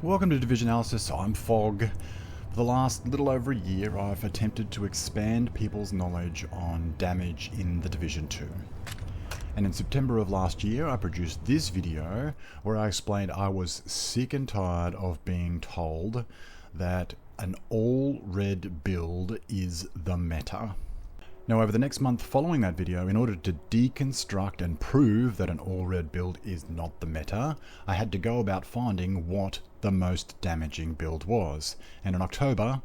Welcome to Divisionalysis. I'm Fog. For the last little over a year, I've attempted to expand people's knowledge on damage in the Division 2. And in September of last year, I produced this video where I explained I was sick and tired of being told that an all-red build is the meta. Now, over the next month following that video, in order to deconstruct and prove that an all-red build is not the meta, I had to go about finding what the most damaging build was. And in October,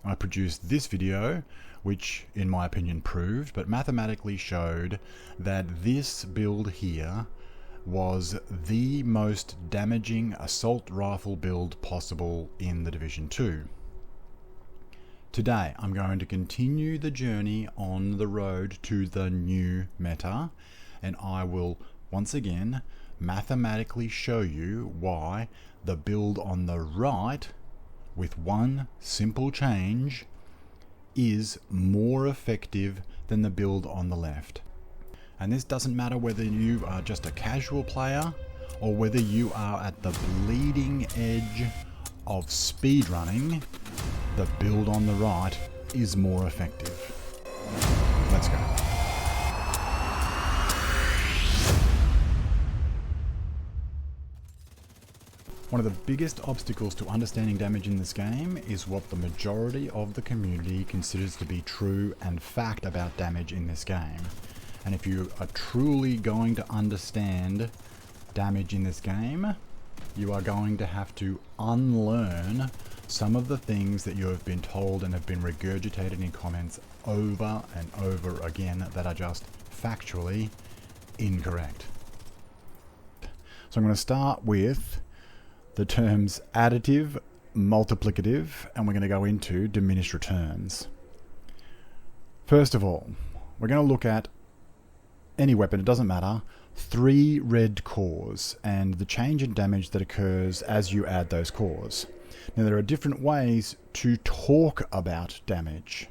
I produced this video, which in my opinion proved, but mathematically showed that this build here was the most damaging assault rifle build possible in the Division 2. Today, I'm going to continue the journey on the road to the new meta, and I will once again mathematically show you why the build on the right, with one simple change, is more effective than the build on the left. And this doesn't matter whether you are just a casual player or whether you are at the bleeding edge of speedrunning. The build on the right is more effective. Let's go. One of the biggest obstacles to understanding damage in this game is what the majority of the community considers to be true and fact about damage in this game. And if you are truly going to understand damage in this game, you are going to have to unlearn some of the things that you have been told and have been regurgitated in comments over and over again that are just factually incorrect. So I'm going to start with the terms additive, multiplicative, and we're going to go into diminished returns. First of all, we're going to look at any weapon, it doesn't matter, 3 red cores and the change in damage that occurs as you add those cores. Now, there are different ways to talk about damage.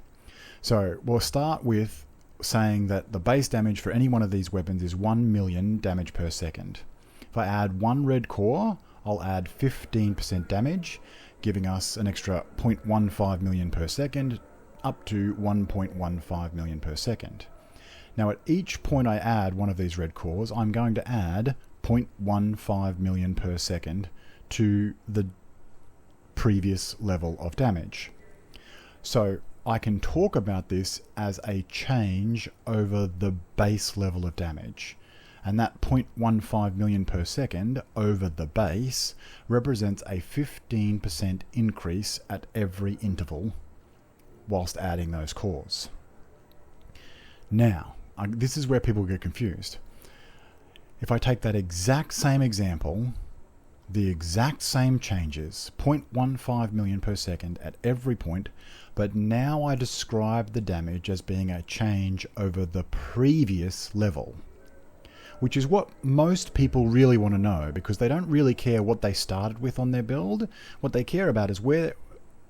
So we'll start with saying that the base damage for any one of these weapons is 1 million damage per second. If I add 1 red core, I'll add 15% damage, giving us an extra 0.15 million per second, up to 1.15 million per second. Now, at each point I add one of these red cores, I'm going to add 0.15 million per second to the previous level of damage. So I can talk about this as a change over the base level of damage. And that 0.15 million per second over the base represents a 15% increase at every interval whilst adding those cores. Now, this is where people get confused. If I take that exact same example, the exact same changes, 0.15 million per second at every point, but now I describe the damage as being a change over the previous level, which is what most people really want to know, because they don't really care what they started with on their build. What they care about is where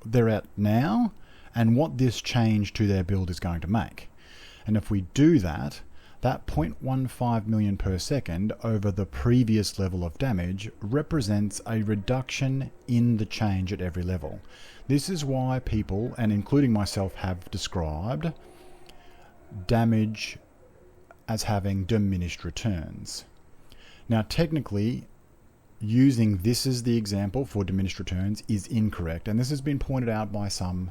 they're at now and what this change to their build is going to make. And if we do that, that 0.15 million per second over the previous level of damage represents a reduction in the change at every level. This is why people, and including myself, have described damage as having diminished returns. Now, technically, using this as the example for diminished returns is incorrect, and this has been pointed out by some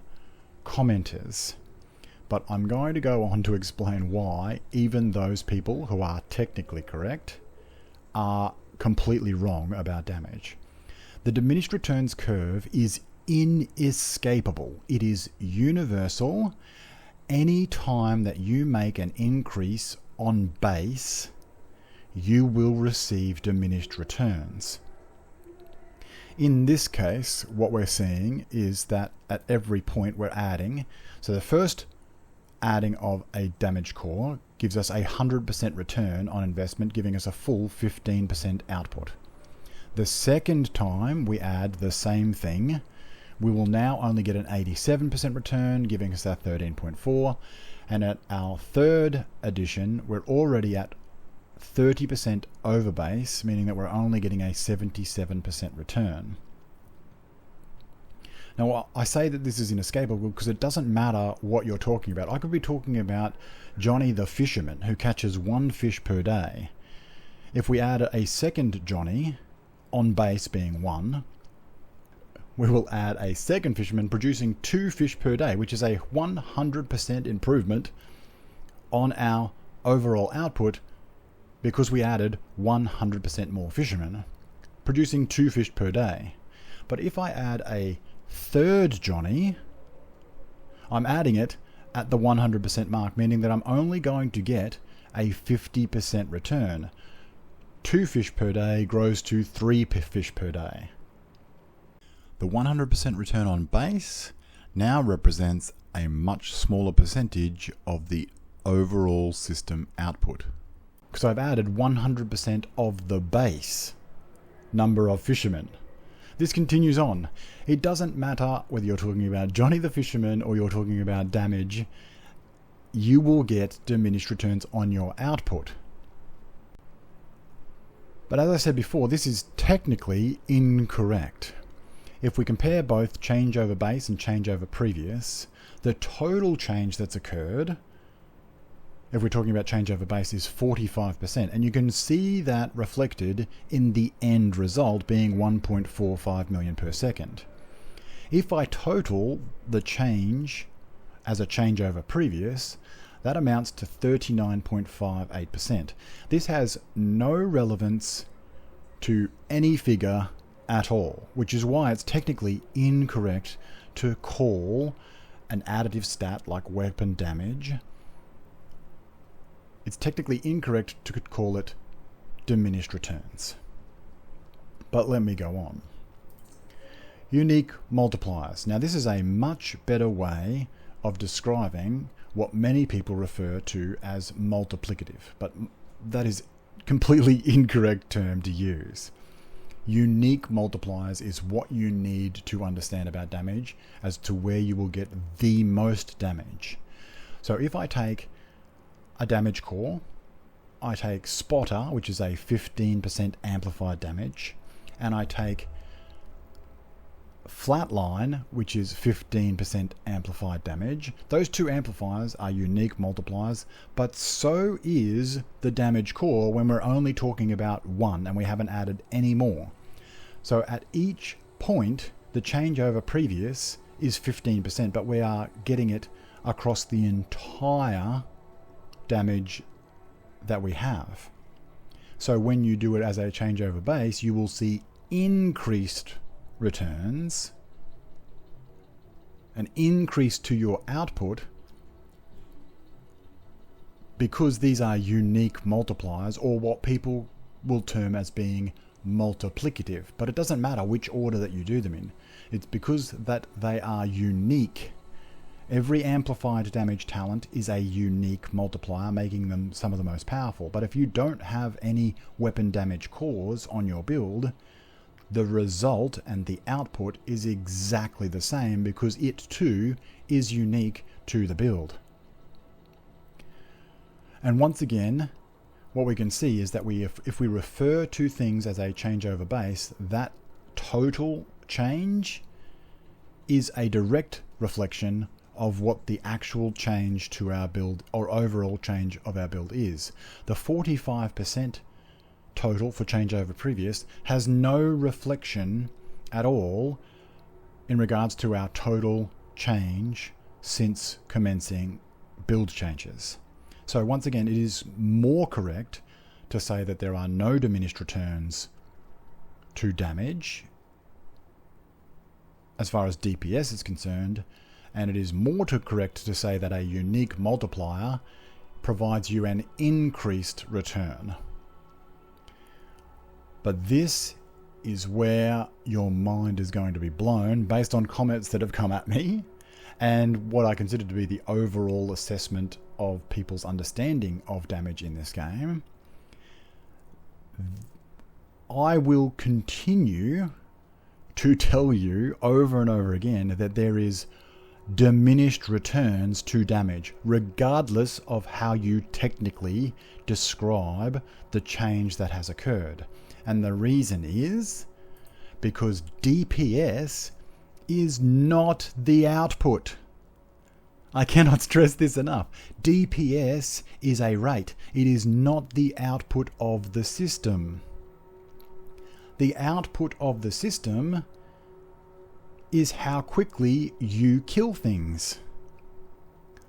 commenters. But I'm going to go on to explain why even those people who are technically correct are completely wrong about damage. The diminished returns curve is inescapable. It is universal. Any time that you make an increase on base, you will receive diminished returns. In this case, what we're seeing is that at every point we're adding, so the first adding of a damage core gives us a 100% return on investment, giving us a full 15% output. The second time we add the same thing, we will now only get an 87% return, giving us that 13.4. And at our third addition, we're already at 30% over base, meaning that we're only getting a 77% return. Now, I say that this is inescapable because it doesn't matter what you're talking about. I could be talking about Johnny the fisherman who catches 1 fish per day. If we add a second Johnny, on base being 1, we will add a second fisherman producing 2 fish per day, which is a 100% improvement on our overall output because we added 100% more fishermen, producing 2 fish per day. But if I add a third Johnny, I'm adding it at the 100% mark, meaning that I'm only going to get a 50% return. 2 fish per day grows to 3 fish per day. The 100% return on base now represents a much smaller percentage of the overall system output, because I've added 100% of the base number of fishermen. This continues on. It doesn't matter whether you're talking about Johnny the fisherman or you're talking about damage, you will get diminished returns on your output. But as I said before, this is technically incorrect. If we compare both change over base and change over previous, the total change that's occurred, if we're talking about change over base, is 45%. And you can see that reflected in the end result being 1.45 million per second. If I total the change as a change over previous, that amounts to 39.58%. This has no relevance to any figure at all, which is why it's technically incorrect to call an additive stat like weapon damage. It's technically incorrect to call it diminished returns. But let me go on. Unique multipliers. Now this is a much better way of describing what many people refer to as multiplicative, but that is completely incorrect term to use. Unique multipliers is what you need to understand about damage as to where you will get the most damage. So if I take a damage core, I take spotter, which is a 15% amplified damage, and I take flatline, which is 15% amplified damage. Those two amplifiers are unique multipliers, but so is the damage core when we're only talking about 1 and we haven't added any more. So at each point, the change over previous is 15%, but we are getting it across the entire damage that we have. So when you do it as a change over base, you will see increased returns, an increase to your output, because these are unique multipliers, or what people will term as being multiplicative. But it doesn't matter which order that you do them in. It's because that they are unique. Every amplified damage talent is a unique multiplier, making them some of the most powerful. But if you don't have any weapon damage cores on your build, the result and the output is exactly the same, because it too is unique to the build. And once again, what we can see is that if we refer to things as a change over base, that total change is a direct reflection of what the actual change to our build, or overall change of our build, is. The 45% total for change over previous has no reflection at all in regards to our total change since commencing build changes. So once again, it is more correct to say that there are no diminished returns to damage as far as DPS is concerned, and it is more correct to say that a unique multiplier provides you an increased return. But this is where your mind is going to be blown based on comments that have come at me and what I consider to be the overall assessment of people's understanding of damage in this game. I will continue to tell you over and over again that there is diminished returns to damage, regardless of how you technically describe the change that has occurred. And the reason is because DPS is not the output. I cannot stress this enough. DPS is a rate. It is not the output of the system. The output of the system is how quickly you kill things.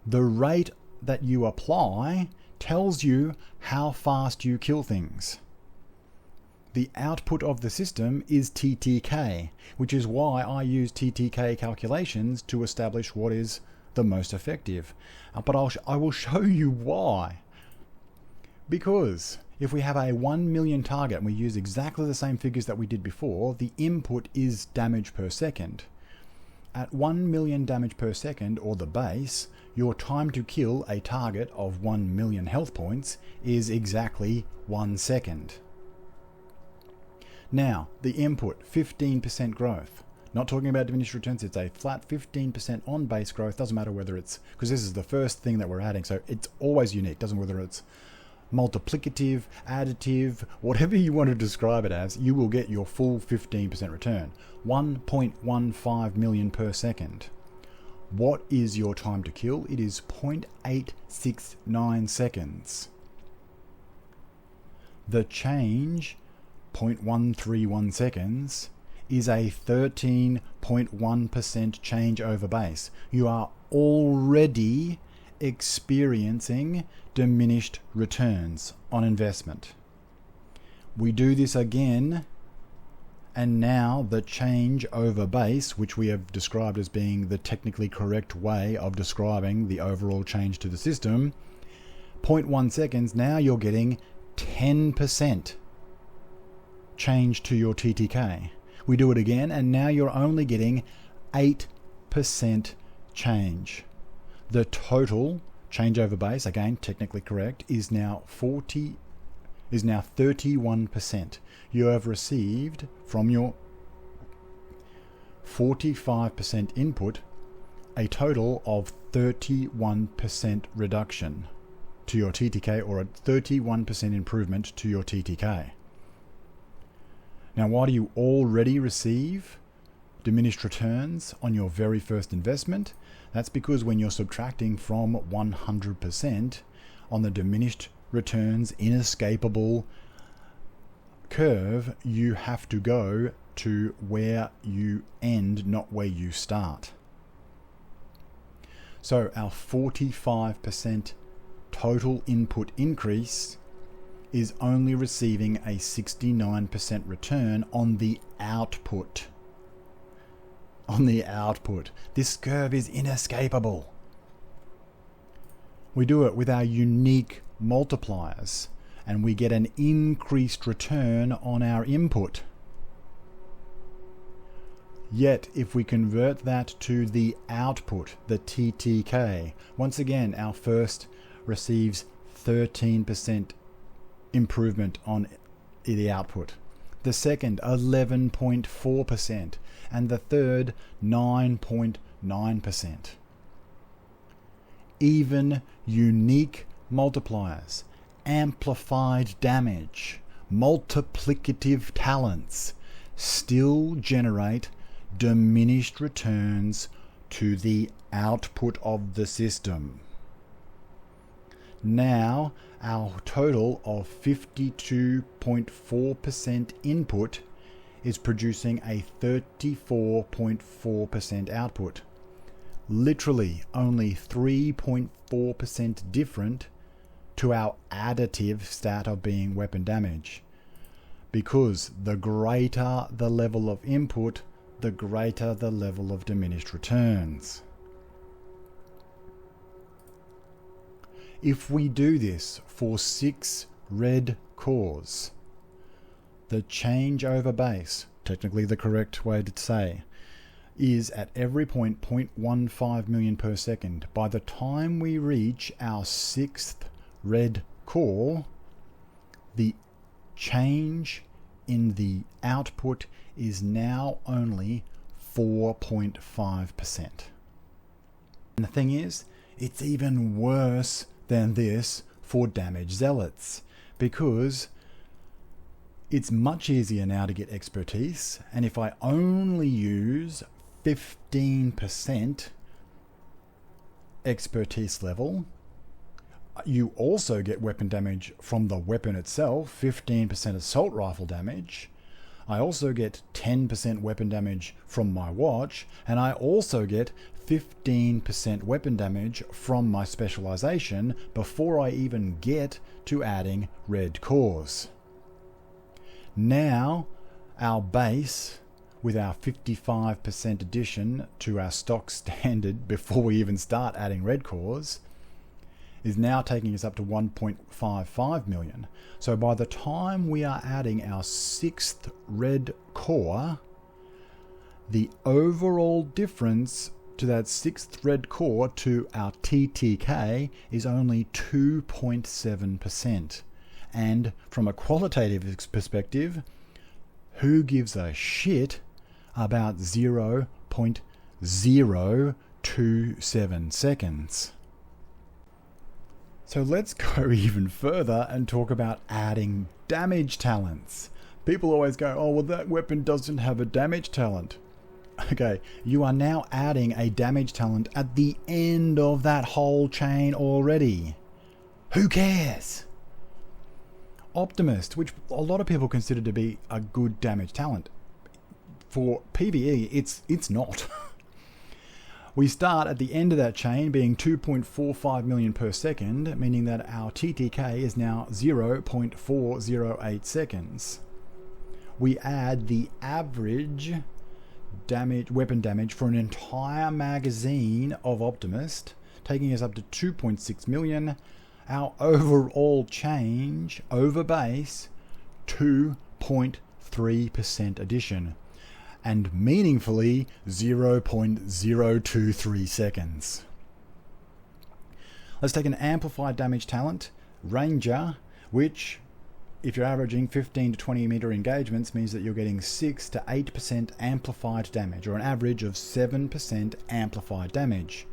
The rate that you apply tells you how fast you kill things. The output of the system is TTK, which is why I use TTK calculations to establish what is the most effective. But I will show you why. Because if we have a 1 million target and we use exactly the same figures that we did before, the input is damage per second. At 1 million damage per second, or the base, your time to kill a target of 1 million health points is exactly 1 second. Now, the input, 15% growth. Not talking about diminished returns, it's a flat 15% on base growth. Doesn't matter whether it's, because this is the first thing that we're adding, so it's always unique. Doesn't matter whether it's multiplicative, additive, whatever you want to describe it as, you will get your full 15% return. 1.15 million per second. What is your time to kill? It is 0.869 seconds. The change, 0.131 seconds, is a 13.1% change over base. You are already experiencing diminished returns on investment. We do this again, and now the change over base, which we have described as being the technically correct way of describing the overall change to the system, 0.1 seconds, now you're getting 10% change to your TTK. We do it again, and now you're only getting 8% change. The total change over base, again technically correct, is now 31%. You have received from your 45% input a total of 31% reduction to your TTK, or a 31% improvement to your TTK. Now, why do you already receive diminished returns on your very first investment? That's because when you're subtracting from 100% on the diminished returns inescapable curve, you have to go to where you end, not where you start. So our 45% total input increase is only receiving a 69% return on the output. On the output. This curve is inescapable. We do it with our unique multipliers, and we get an increased return on our input. Yet, if we convert that to the output, the TTK, once again, our first receives 13% improvement on the output. The second, 11.4%. And the third, 9.9%. Even unique multipliers, amplified damage, multiplicative talents still generate diminished returns to the output of the system. Now, our total of 52.4% input is producing a 34.4% output. Literally only 3.4% different to our additive stat of being weapon damage. Because the greater the level of input, the greater the level of diminished returns. If we do this for 6 red cores, the change over base, technically the correct way to say, is at every point 0.15 million per second. By the time we reach our 6th red core, the change in the output is now only 4.5%. And the thing is, it's even worse than this for damage zealots, because it's much easier now to get expertise, and if I only use 15% expertise level. You also get weapon damage from the weapon itself, 15% assault rifle damage. I also get 10% weapon damage from my watch, and I also get 15% weapon damage from my specialization before I even get to adding red cores. Now, our base, with our 55% addition to our stock standard before we even start adding red cores, is now taking us up to 1.55 million. So by the time we are adding our 6th red core, the overall difference to that 6th red core to our TTK is only 2.7%. And from a qualitative perspective, who gives a shit about 0.027 seconds? So let's go even further and talk about adding damage talents. People always go, oh, well, that weapon doesn't have a damage talent. Okay, you are now adding a damage talent at the end of that whole chain already. Who cares? Optimist, which a lot of people consider to be a good damage talent. For PvE, it's not. We start at the end of that chain being 2.45 million per second, meaning that our TTK is now 0.408 seconds. We add the average weapon damage for an entire magazine of Optimist, taking us up to 2.6 million. Our overall change over base, 2.3% addition, and meaningfully 0.023 seconds. Let's take an amplified damage talent, Ranger, which, if you're averaging 15 to 20 meter engagements, means that you're getting 6 to 8% amplified damage, or an average of 7% amplified damage.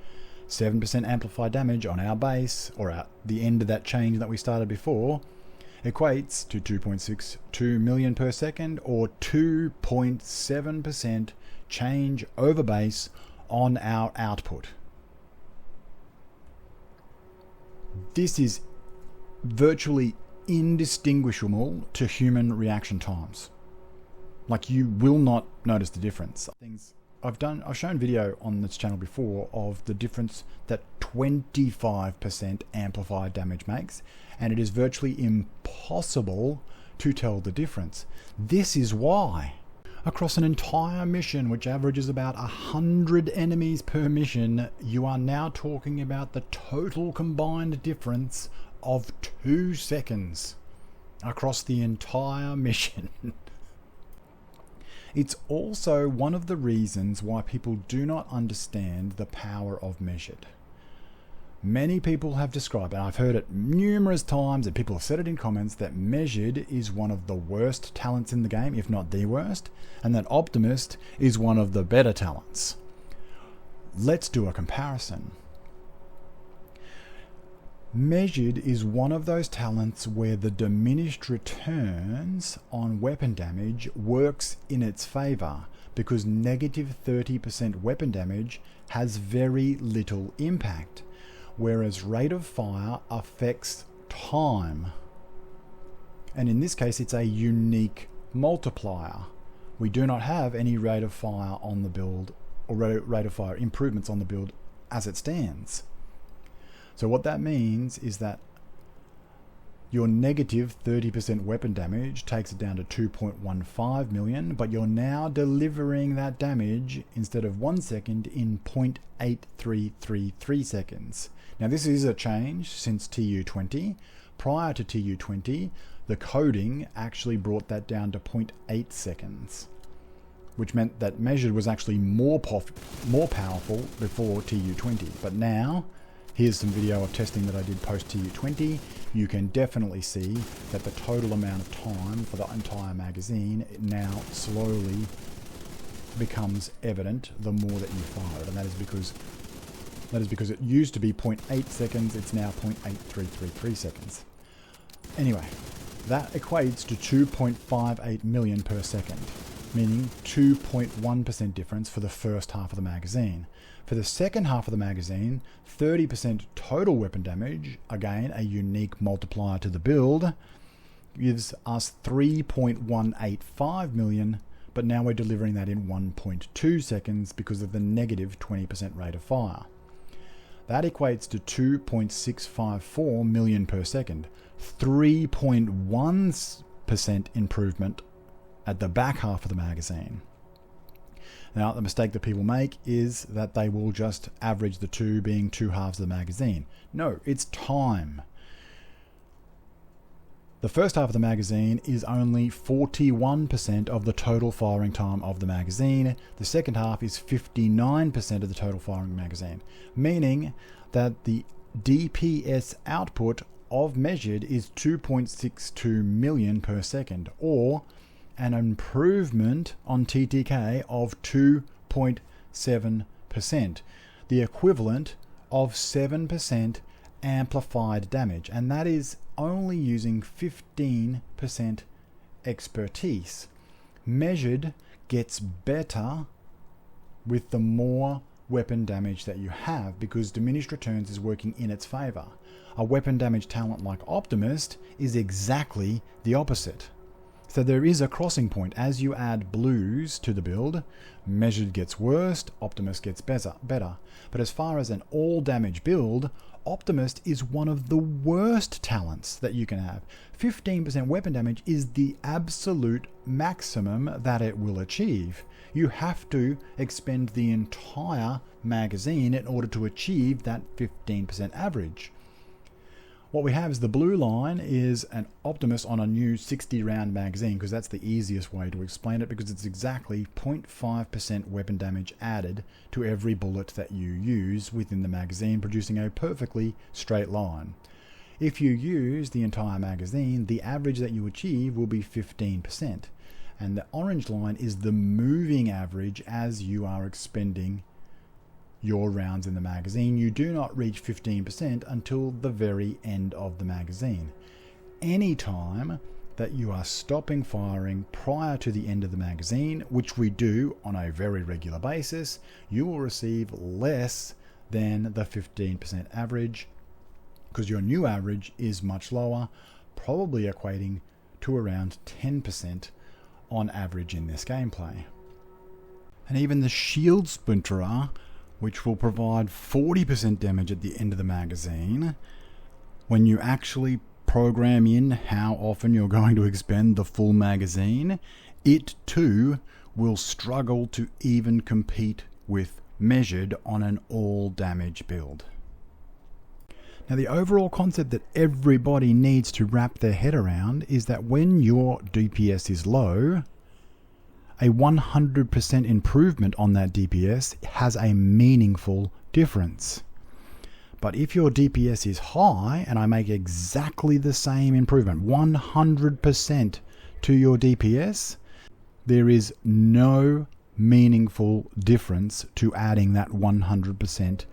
7% amplified damage on our base, or at the end of that chain that we started before, equates to 2.62 million per second, or 2.7% change over base on our output. This is virtually indistinguishable to human reaction times. Like, you will not notice the difference. I've shown video on this channel before of the difference that 25% amplified damage makes, and it is virtually impossible to tell the difference. This is why. Across an entire mission, which averages about 100 enemies per mission, you are now talking about the total combined difference of 2 seconds across the entire mission. It's also one of the reasons why people do not understand the power of measured. Many people have described, and I've heard it numerous times, and people have said it in comments, that measured is one of the worst talents in the game, if not the worst, and that optimist is one of the better talents. Let's do a comparison. Measured is one of those talents where the diminished returns on weapon damage works in its favor, because negative 30% weapon damage has very little impact, whereas rate of fire affects time. And in this case, it's a unique multiplier. We do not have any rate of fire on the build, or rate of fire improvements on the build as it stands. So what that means is that your negative 30% weapon damage takes it down to 2.15 million, but you're now delivering that damage instead of 1 second in 0.8333 seconds. Now this is a change since TU20. Prior to TU20, the coding actually brought that down to 0.8 seconds, which meant that measured was actually more powerful before TU20. But now, here's some video of testing that I did post TU20. You can definitely see that the total amount of time for the entire magazine now slowly becomes evident the more that you fire it, and that is because it used to be 0.8 seconds, it's now 0.8333 seconds. Anyway, that equates to 2.58 million per second. meaning 2.1% difference for the first half of the magazine. For the second half of the magazine, 30% total weapon damage, again a unique multiplier to the build, gives us 3.185 million, but now we're delivering that in 1.2 seconds because of the negative 20% rate of fire. That equates to 2.654 million per second, 3.1% improvement at the back half of the magazine. Now, the mistake that people make is that they will just average the two being two halves of the magazine. No, it's time. The first half of the magazine is only 41% of the total firing time of the magazine. The second half is 59% of the total firing magazine, meaning that the DPS output of measured is 2.62 million per second, or an improvement on TTK of 2.7%, the equivalent of 7% amplified damage, and that is only using 15% expertise. Measured gets better with the more weapon damage that you have, because diminished returns is working in its favor. A weapon damage talent like Optimist is exactly the opposite. So there is a crossing point. As you add blues to the build, Measured gets worse, Optimist gets better. But as far as an all damage build, Optimist is one of the worst talents that you can have. 15% weapon damage is the absolute maximum that it will achieve. You have to expend the entire magazine in order to achieve that 15% average. What we have is the blue line is an Optimist on a new 60 round magazine, because that's the easiest way to explain it, because it's exactly 0.5% weapon damage added to every bullet that you use within the magazine, producing a perfectly straight line. If you use the entire magazine, the average that you achieve will be 15%. And the orange line is the moving average as you are expending your rounds in the magazine. You do not reach 15% until the very end of the magazine. Any time that you are stopping firing prior to the end of the magazine, which we do on a very regular basis, you will receive less than the 15% average, because your new average is much lower, probably equating to around 10% on average in this gameplay. And even the Shield Splinterer, which will provide 40% damage at the end of the magazine, when you actually program in how often you're going to expend the full magazine, it too will struggle to even compete with Measured on an all damage build. Now, the overall concept that everybody needs to wrap their head around is that when your DPS is low, a 100% improvement on that DPS has a meaningful difference. But if your DPS is high and I make exactly the same improvement, 100% to your DPS, there is no meaningful difference to adding that 100%.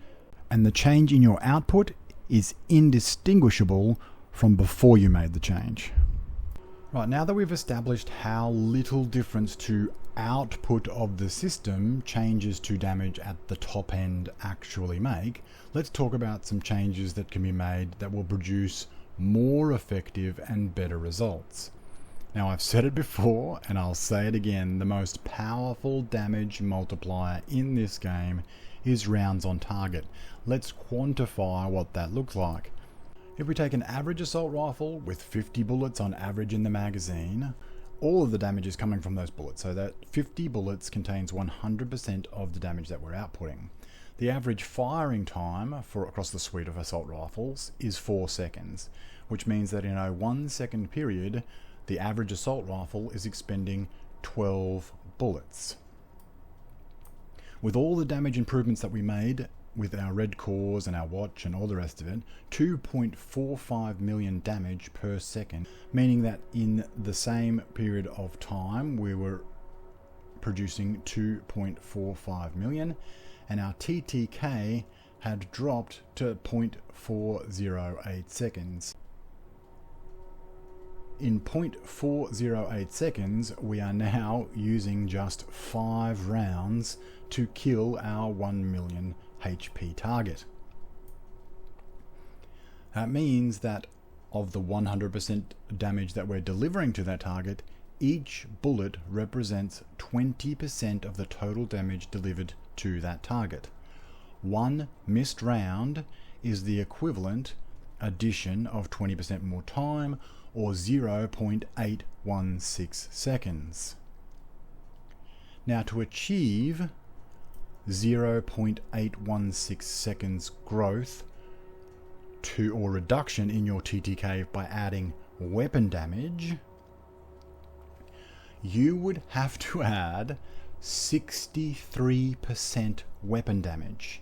And the change in your output is indistinguishable from before you made the change. Right, now that we've established how little difference to output of the system changes to damage at the top end actually make, let's talk about some changes that can be made that will produce more effective and better results. Now, I've said it before and I'll say it again, the most powerful damage multiplier in this game is rounds on target. Let's quantify what that looks like. If we take an average assault rifle with 50 bullets on average in the magazine, all of the damage is coming from those bullets, so that 50 bullets contains 100% of the damage that we're outputting. The average firing time for across the suite of assault rifles is 4 seconds, which means that in a 1 second period, the average assault rifle is expending 12 bullets. With all the damage improvements that we made with our red cores and our watch and all the rest of it, 2.45 million damage per second, meaning that in the same period of time we were producing 2.45 million, and our TTK had dropped to 0.408 seconds. In 0.408 seconds, we are now using just 5 rounds to kill our 1 million HP target. That means that of the 100% damage that we're delivering to that target, each bullet represents 20% of the total damage delivered to that target. One missed round is the equivalent addition of 20% more time, or 0.816 seconds. Now, to achieve 0.816 seconds growth or reduction in your TTK by adding weapon damage, you would have to add 63% weapon damage,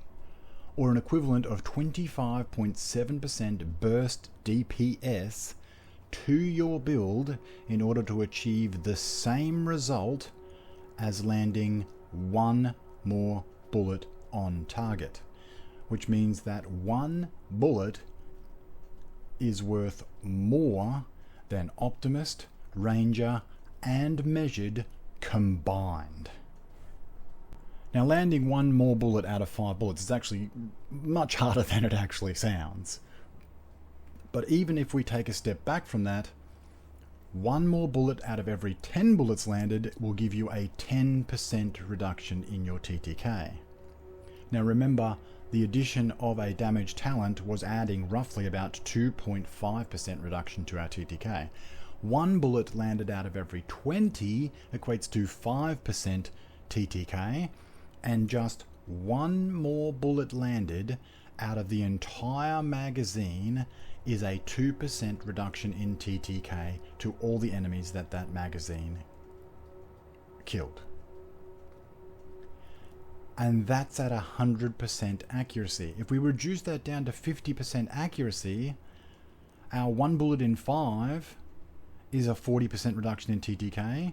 or an equivalent of 25.7% burst DPS to your build in order to achieve the same result as landing one more bullet on target, which means that one bullet is worth more than Optimist, Ranger, and Measured combined. Now, landing one more bullet out of 5 bullets is actually much harder than it actually sounds. But even if we take a step back from that, one more bullet out of every 10 bullets landed will give you a 10% reduction in your TTK. Now remember, the addition of a damage talent was adding roughly about 2.5% reduction to our TTK. One bullet landed out of every 20 equates to 5% TTK, and just one more bullet landed out of the entire magazine is a 2% reduction in TTK to all the enemies that magazine killed. And that's at 100% accuracy. If we reduce that down to 50% accuracy, our one bullet in 5 is a 40% reduction in TTK,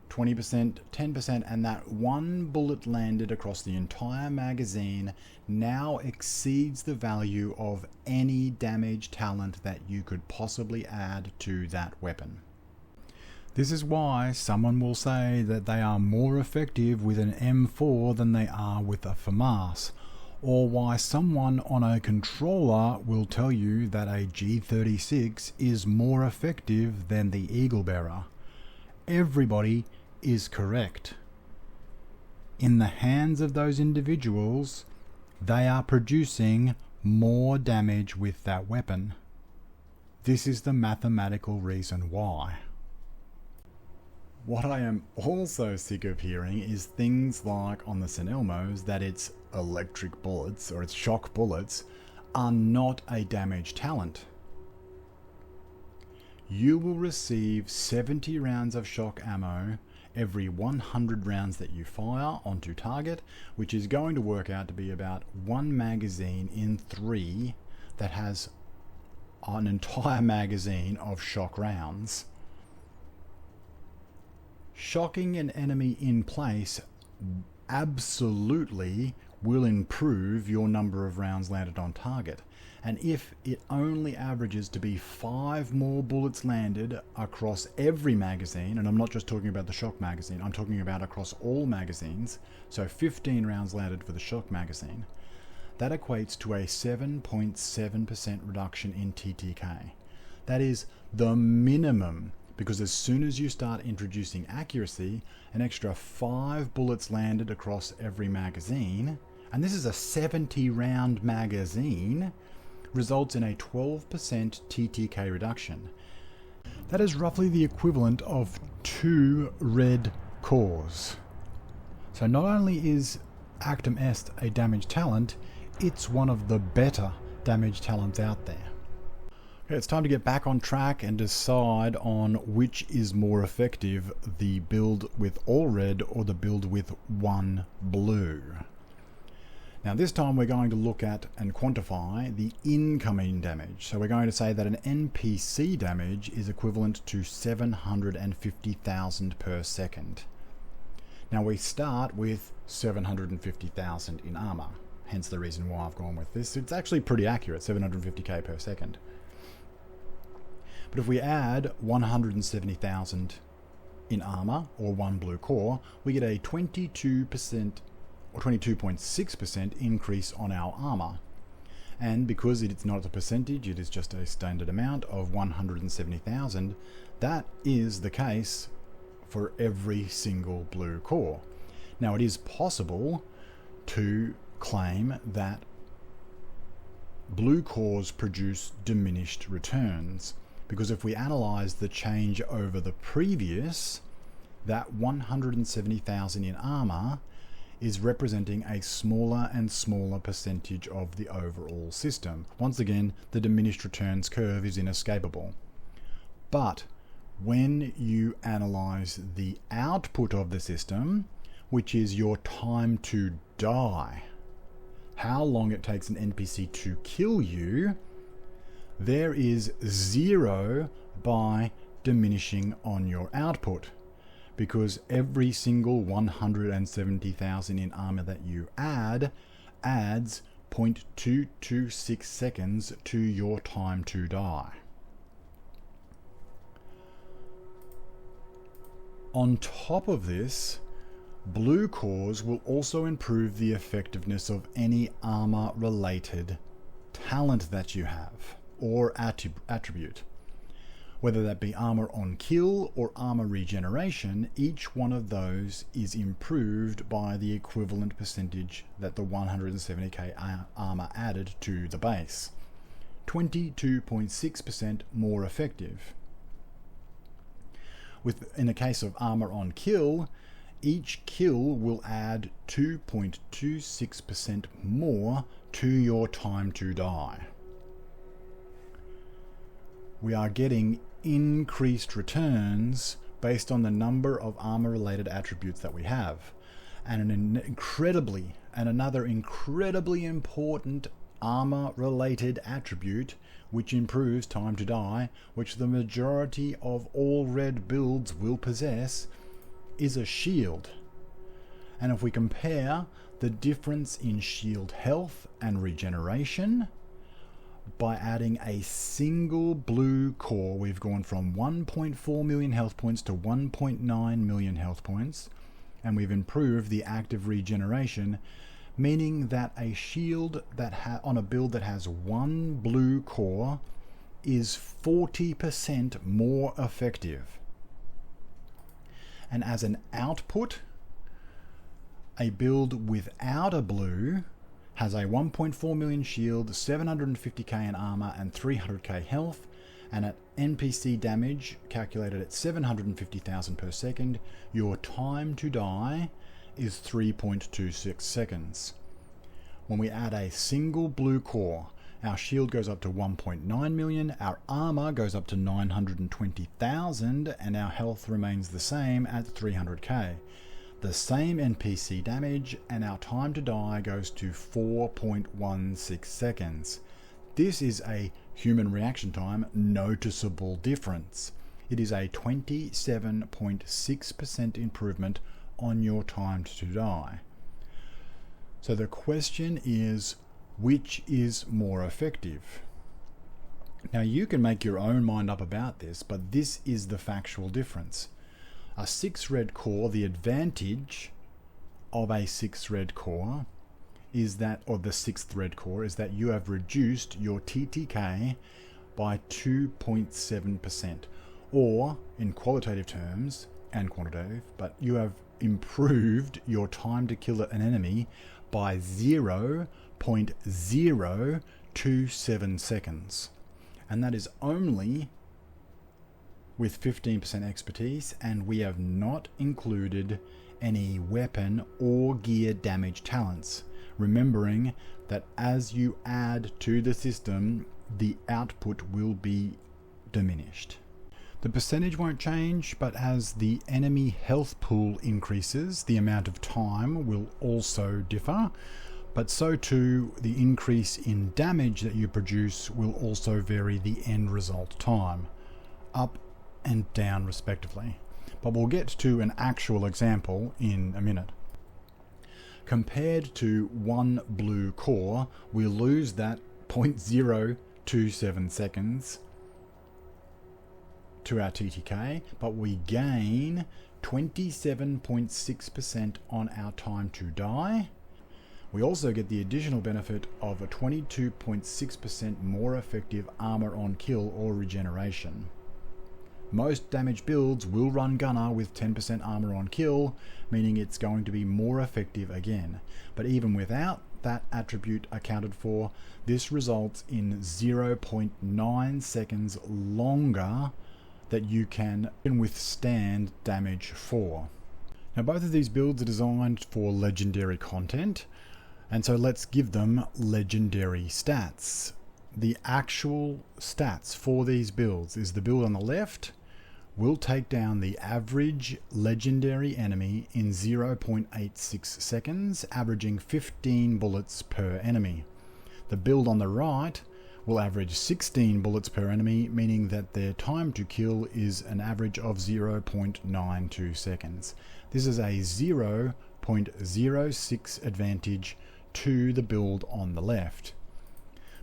20%, 10%, and that one bullet landed across the entire magazine now exceeds the value of any damage talent that you could possibly add to that weapon. This is why someone will say that they are more effective with an M4 than they are with a FAMAS, or why someone on a controller will tell you that a G36 is more effective than the Eagle Bearer. Everybody is correct. In the hands of those individuals, they are producing more damage with that weapon. This is the mathematical reason why. What I am also sick of hearing is things like on the St. Elmo's that its electric bullets or its shock bullets are not a damage talent. You will receive 70 rounds of shock ammo every 100 rounds that you fire onto target, which is going to work out to be about one magazine in 3 that has an entire magazine of shock rounds. Shocking an enemy in place absolutely will improve your number of rounds landed on target. And if it only averages to be 5 more bullets landed across every magazine, and I'm not just talking about the shock magazine, I'm talking about across all magazines, so 15 rounds landed for the shock magazine, that equates to a 7.7% reduction in TTK. That is the minimum, because as soon as you start introducing accuracy, an extra 5 bullets landed across every magazine, and this is a 70 round magazine, results in a 12% TTK reduction. That is roughly the equivalent of 2 red cores. So not only is Actum Est a damage talent, it's one of the better damage talents out there. Okay, it's time to get back on track and decide on which is more effective, the build with all red or the build with one blue. Now this time we're going to look at and quantify the incoming damage. So we're going to say that an NPC damage is equivalent to 750,000 per second. Now we start with 750,000 in armor, hence the reason why I've gone with this. It's actually pretty accurate, 750k per second. But if we add 170,000 in armor, or 1 blue core, we get a 22% or 22.6% increase on our armor. And because it's not a percentage, it is just a standard amount of 170,000, that is the case for every single blue core. Now, it is possible to claim that blue cores produce diminished returns, because if we analyze the change over the previous, that 170,000 in armor is representing a smaller and smaller percentage of the overall system. Once again, the diminished returns curve is inescapable. But when you analyze the output of the system, which is your time to die, how long it takes an NPC to kill you, there is 0 by diminishing on your output, because every single 170,000 in armor that you add adds 0.226 seconds to your time to die. On top of this, blue cores will also improve the effectiveness of any armor related talent that you have, or attribute. Whether that be armor on kill or armor regeneration, each one of those is improved by the equivalent percentage that the 170k armor added to the base. 22.6% more effective. In the case of armor on kill, each kill will add 2.26% more to your time to die. We are getting increased returns based on the number of armor related attributes that we have. And another incredibly important armor related attribute which improves time to die, which the majority of all red builds will possess, is a shield. And if we compare the difference in shield health and regeneration, by adding a single blue core, we've gone from 1.4 million health points to 1.9 million health points, and we've improved the active regeneration, meaning that a shield that on a build that has 1 blue core is 40% more effective. And as an output, a build without a blue has a 1.4 million shield, 750k in armor, and 300k health, and at NPC damage calculated at 750,000 per second, your time to die is 3.26 seconds. When we add a single blue core, our shield goes up to 1.9 million, our armor goes up to 920,000, and our health remains the same at 300k. The same NPC damage, and our time to die goes to 4.16 seconds. This is a human reaction time noticeable difference. It is a 27.6% improvement on your time to die. So the question is, which is more effective? Now you can make your own mind up about this, but this is the factual difference. A 6 red core, the advantage of a 6 red core is that, or the 6th red core, is that you have reduced your TTK by 2.7%, or in qualitative terms and quantitative, but you have improved your time to kill an enemy by 0.027 seconds, and that is only with 15% expertise, and we have not included any weapon or gear damage talents, remembering that as you add to the system, the output will be diminished. The percentage won't change, but as the enemy health pool increases, the amount of time will also differ, but so too the increase in damage that you produce will also vary the end result time, up and down respectively. But we'll get to an actual example in a minute. Compared to 1 blue core, we lose that 0.027 seconds to our TTK, but we gain 27.6% on our time to die. We also get the additional benefit of a 22.6% more effective armor on kill or regeneration. Most damage builds will run Gunner with 10% armor on kill, meaning it's going to be more effective again. But even without that attribute accounted for, this results in 0.9 seconds longer that you can withstand damage for. Now both of these builds are designed for legendary content, and so let's give them legendary stats. The actual stats for these builds is the build on the left will take down the average legendary enemy in 0.86 seconds, averaging 15 bullets per enemy. The build on the right will average 16 bullets per enemy, meaning that their time to kill is an average of 0.92 seconds. This is a 0.06 advantage to the build on the left.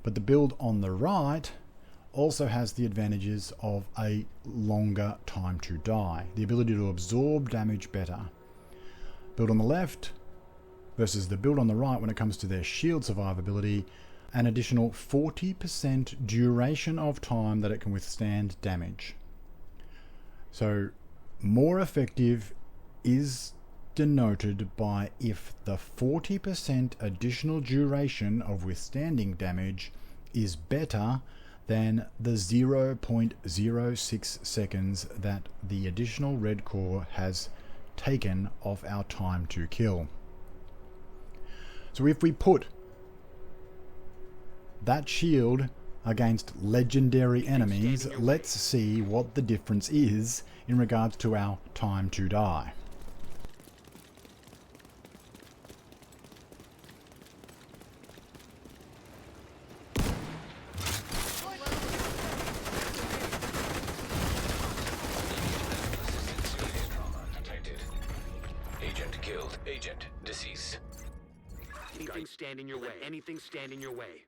But the build on the right also has the advantages of a longer time to die, the ability to absorb damage better. Build on the left versus the build on the right when it comes to their shield survivability, an additional 40% duration of time that it can withstand damage. So more effective is denoted by if the 40% additional duration of withstanding damage is better than the 0.06 seconds that the additional red core has taken off our time to kill. So if we put that shield against legendary enemies, let's see what the difference is in regards to our time to die. Agent deceased. Anything stand in your way. Anything stand in your way.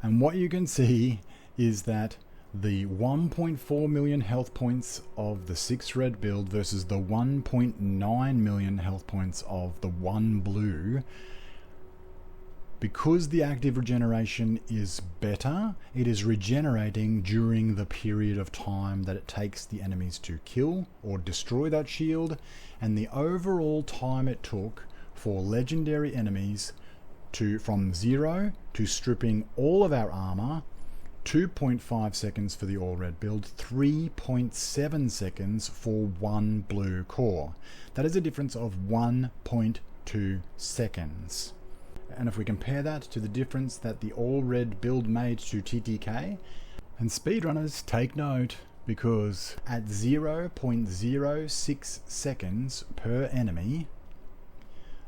And what you can see is that the 1.4 million health points of the 6 red build versus the 1.9 million health points of the 1 blue, because the active regeneration is better, it is regenerating during the period of time that it takes the enemies to kill or destroy that shield, and the overall time it took for legendary enemies from 0 to stripping all of our armor, 2.5 seconds for the all red build, 3.7 seconds for 1 blue core. That is a difference of 1.2 seconds. And if we compare that to the difference that the all red build made to TTK, and speedrunners take note, because at 0.06 seconds per enemy,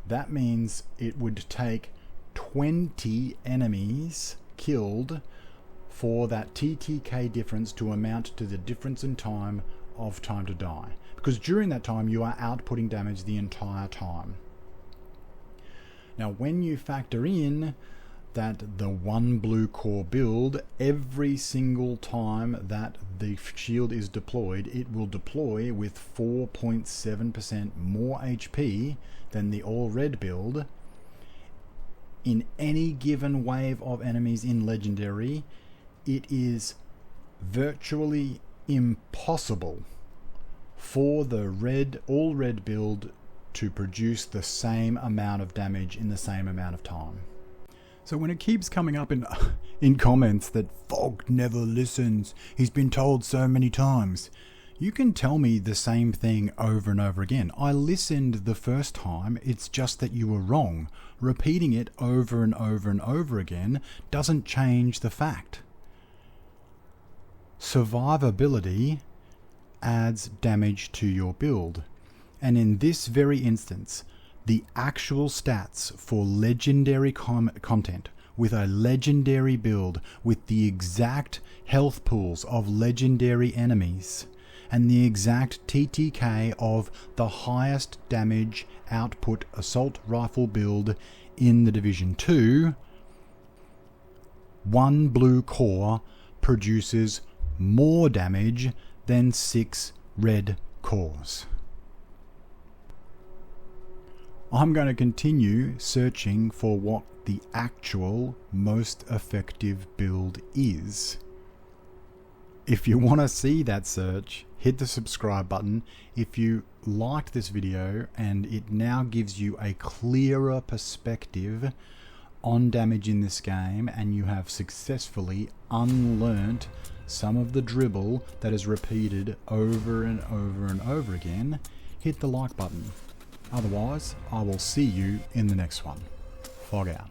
that means it would take 20 enemies killed for that TTK difference to amount to the difference in time of time to die. Because during that time you are outputting damage the entire time. Now when you factor in that the 1 blue core build, every single time that the shield is deployed, it will deploy with 4.7% more HP than the all red build. In any given wave of enemies in Legendary, it is virtually impossible for the all red build to produce the same amount of damage in the same amount of time. So when it keeps coming up in comments that Fog never listens, he's been told so many times, You can tell me the same thing over and over again. I listened the first time, it's just that you were wrong. Repeating it over and over and over again doesn't change the fact. Survivability adds damage to your build. And in this very instance, the actual stats for legendary content with a legendary build with the exact health pools of legendary enemies and the exact TTK of the highest damage output assault rifle build in the Division 2, one blue core produces more damage than 6 red cores. I'm going to continue searching for what the actual most effective build is. If you want to see that search, hit the subscribe button. If you liked this video and it now gives you a clearer perspective on damage in this game and you have successfully unlearnt some of the dribble that is repeated over and over and over again, hit the like button. Otherwise, I will see you in the next one. Fog out.